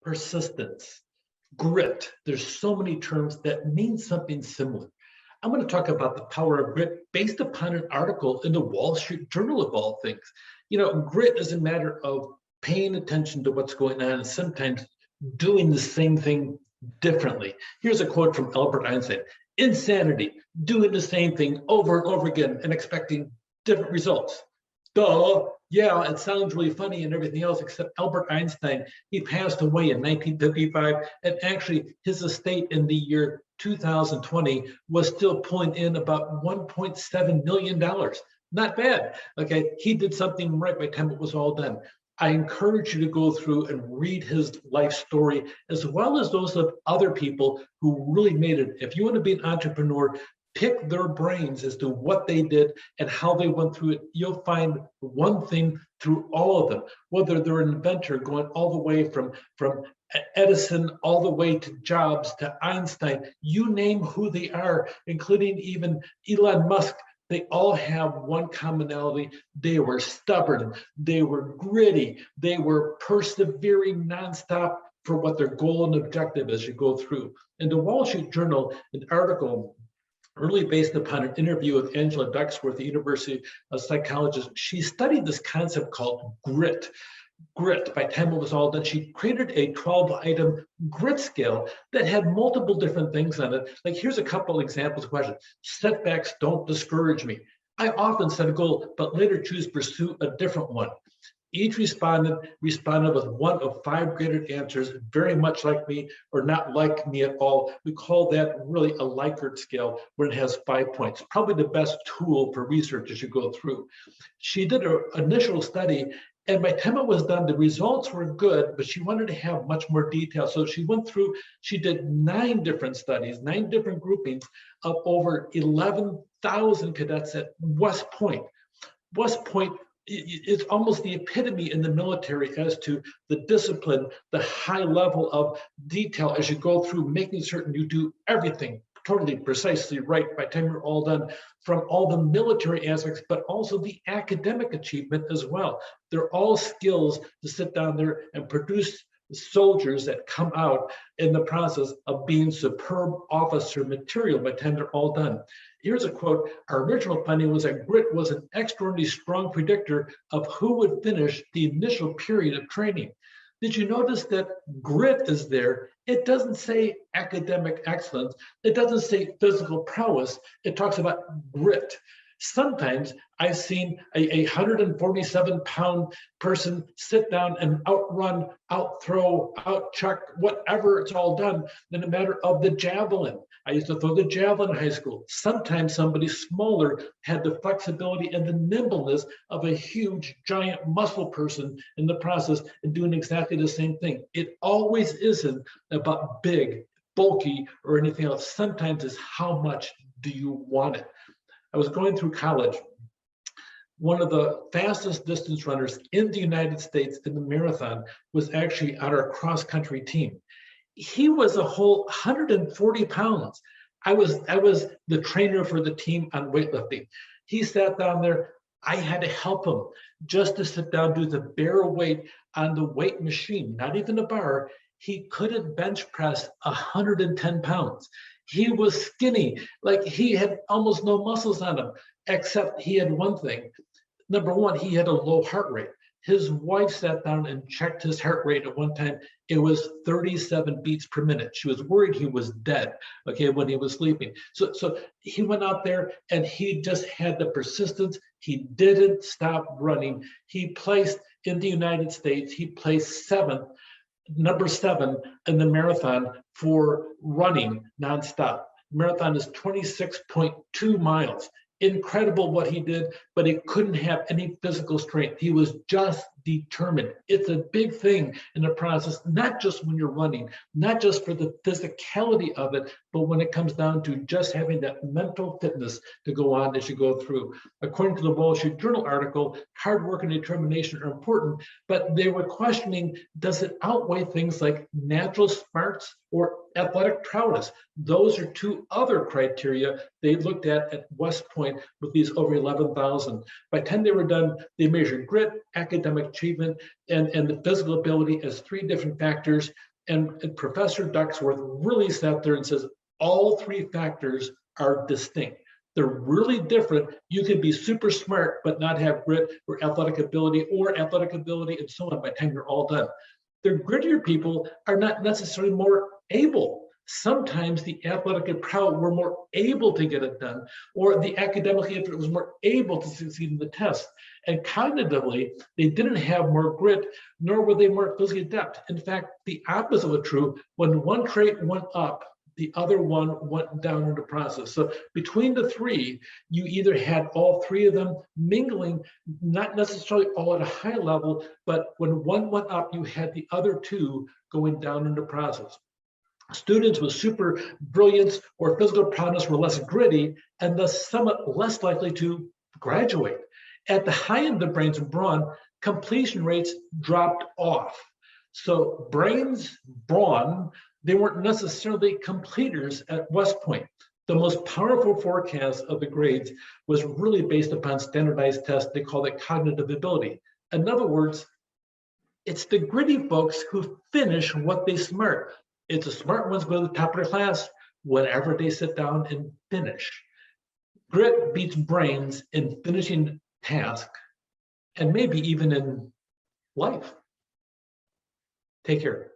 persistence, grit. There's so many terms that mean something similar. I'm going to talk about the power of grit based upon an article in the Wall Street Journal of all things. Grit is a matter of paying attention to what's going on and sometimes doing the same thing differently. Here's a quote from Albert Einstein: insanity, doing the same thing over and over again and expecting different results. Duh. Yeah, it sounds really funny and everything else, except Albert Einstein, he passed away in 1955, and actually his estate in the year 2020 was still pulling in about $1.7 million. Not bad. Okay, he did something right by the time it was all done. I encourage you to go through and read his life story, as well as those of other people who really made it. If you want to be an entrepreneur, pick their brains as to what they did and how they went through it. You'll find one thing through all of them, whether they're an inventor going all the way from Edison all the way to Jobs to Einstein, you name who they are, including even Elon Musk. They all have one commonality. They were stubborn, they were gritty, they were persevering nonstop for what their goal and objective is. You go through. In the Wall Street Journal, an article really based upon an interview with Angela Duckworth, the University of Psychologist. She studied this concept called grit. Grit. By the time it was all done, she created a 12-item grit scale that had multiple different things on it. Like, here's a couple examples of questions. Setbacks don't discourage me. I often set a goal, but later choose to pursue a different one. Each respondent responded with one of 5 graded answers, very much like me or not like me at all. We call that really a Likert scale, where it has 5 points. Probably the best tool for research as you go through. She did an initial study, and by the time it was done, the results were good, but she wanted to have much more detail. So she went through, she did 9 different studies, 9 different groupings of over 11,000 cadets at West Point. West Point, it's almost the epitome in the military as to the discipline, the high level of detail as you go through, making certain you do everything totally precisely right by the time you're all done, from all the military aspects, but also the academic achievement as well. They're all skills to sit down there and produce soldiers that come out in the process of being superb officer material by the time they're all done. Here's a quote. Our original finding was that grit was an extraordinarily strong predictor of who would finish the initial period of training. Did you notice that grit is there? It doesn't say academic excellence. It doesn't say physical prowess. It talks about grit. Sometimes I've seen a 147-pound person sit down and outrun, outthrow, outchuck, whatever, it's all done in a matter of the javelin. I used to throw the javelin in high school. Sometimes somebody smaller had the flexibility and the nimbleness of a huge, giant muscle person in the process and doing exactly the same thing. It always isn't about big, bulky, or anything else. Sometimes it's how much do you want it. I was going through college. One of the fastest distance runners in the United States in the marathon was actually on our cross-country team. He was a whole 140 pounds. I was the trainer for the team on weightlifting. He sat down there. I had to help him just to sit down, do the bare weight on the weight machine, not even a bar. He couldn't bench press 110 pounds. He was skinny, like he had almost no muscles on him, except he had one thing. Number one, he had a low heart rate. His wife sat down and checked his heart rate at one time. It was 37 beats per minute. She was worried he was dead, okay, when he was sleeping. So he went out there and he just had the persistence. He didn't stop running. He placed in the United States, he placed number 7 in the marathon for running nonstop. Marathon is 26.2 miles. Incredible what he did, but he couldn't have any physical strength. He was just determined. It's a big thing in the process, not just when you're running, not just for the physicality of it, but when it comes down to just having that mental fitness to go on as you go through. According to the Wall Street Journal article, hard work and determination are important, but they were questioning, does it outweigh things like natural smarts or athletic prowess? Those are 2 other criteria they looked at West Point with these over 11,000. By the time they were done, they measured grit, academic achievement, and the physical ability as 3 different factors. And Professor Ducksworth really sat there and says, all three factors are distinct. They're really different. You can be super smart, but not have grit or athletic ability and so on by the time you're all done. The grittier people are not necessarily more able. Sometimes the athletic and proud were more able to get it done, or the academically effort was more able to succeed in the test. And cognitively, they didn't have more grit, nor were they more physically adept. In fact, the opposite was true. When one trait went up, the other one went down in the process. So between the three, you either had all three of them mingling, not necessarily all at a high level, but when one went up, you had the other two going down in the process. Students with super brilliance or physical prowess were less gritty and thus somewhat less likely to graduate. At the high end of brains and brawn, completion rates dropped off. So brains, brawn, they weren't necessarily completers at West Point. The most powerful forecast of the grades was really based upon standardized tests. They called it cognitive ability. In other words, it's the gritty folks who finish what they smart. It's the smart ones go to the top of their class whenever they sit down and finish. Grit beats brains in finishing task and maybe even in life. Take care.